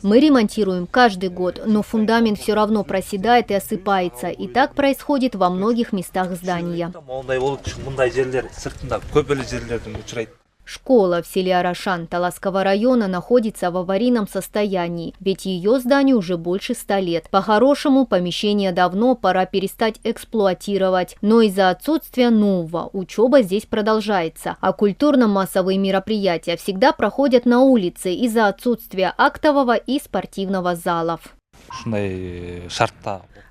Мы ремонтируем каждый год, но фундамент все равно проседает и осыпается. И так происходит во многих местах здания. Школа в селе Арашан Таласского района находится в аварийном состоянии, ведь ее зданию уже больше 100 лет. По-хорошему, помещение давно пора перестать эксплуатировать, но из-за отсутствия нового учеба здесь продолжается, а культурно-массовые мероприятия всегда проходят на улице из-за отсутствия актового и спортивного залов.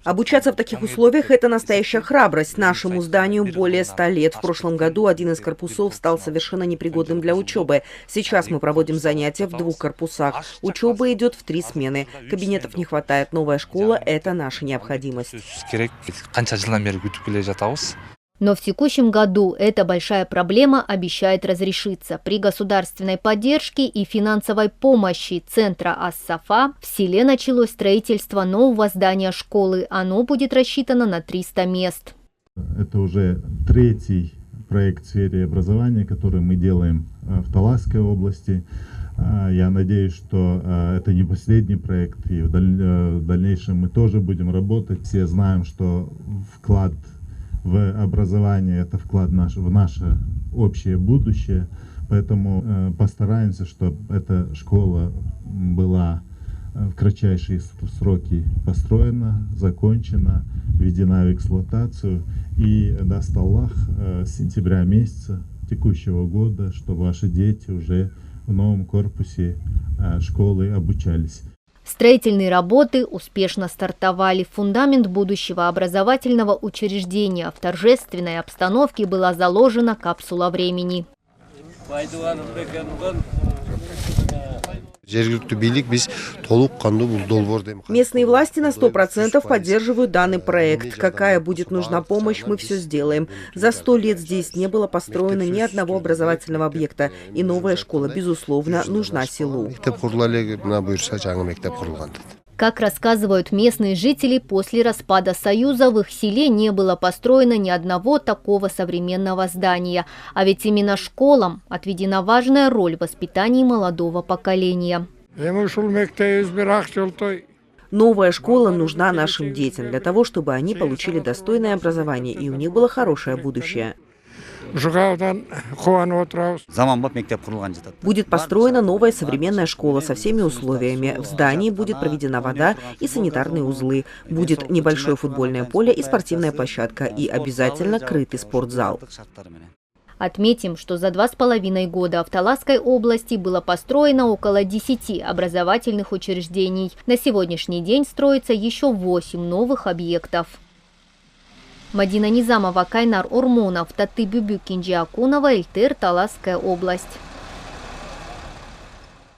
Обучаться в таких условиях – это настоящая храбрость. Нашему зданию более 100 лет. В прошлом году один из корпусов стал совершенно непригодным для учебы. Сейчас мы проводим занятия в 2 корпусах. Учеба идет в 3 смены. Кабинетов не хватает. Новая школа – это наша необходимость. Но в текущем году эта большая проблема обещает разрешиться. При государственной поддержке и финансовой помощи центра Ас-Сафа в селе началось строительство нового здания школы. Оно будет рассчитано на 300 мест. Это уже 3-й проект в сфере образования, который мы делаем в Таласской области. Я надеюсь, что это не последний проект, и в дальнейшем мы тоже будем работать. Все знаем, что вклад в образование – это вклад в наше общее будущее, поэтому постараемся, чтобы эта школа была в кратчайшие сроки построена, закончена, введена в эксплуатацию и, даст Аллах, с сентября месяца текущего года, чтобы ваши дети уже в новом корпусе школы обучались. Строительные работы успешно стартовали. Фундамент будущего образовательного учреждения. В торжественной обстановке была заложена капсула времени. Местные власти на 100% поддерживают данный проект. Какая будет нужна помощь, мы все сделаем. За 100 лет здесь не было построено ни одного образовательного объекта. И новая школа, безусловно, нужна селу. Как рассказывают местные жители, после распада Союза в их селе не было построено ни одного такого современного здания. А ведь именно школам отведена важная роль в воспитании молодого поколения. Новая школа нужна нашим детям для того, чтобы они получили достойное образование и у них было хорошее будущее. Будет построена новая современная школа со всеми условиями. В здании будет проведена вода и санитарные узлы. Будет небольшое футбольное поле и спортивная площадка. И обязательно крытый спортзал. Отметим, что за 2,5 года в Таласской области было построено около 10 образовательных учреждений. На сегодняшний день строится еще 8 новых объектов. Мадина Низамова, Кайнар Ормонов, Таты Бюбю Кинджи Акунова, Эльтер, Таласская область.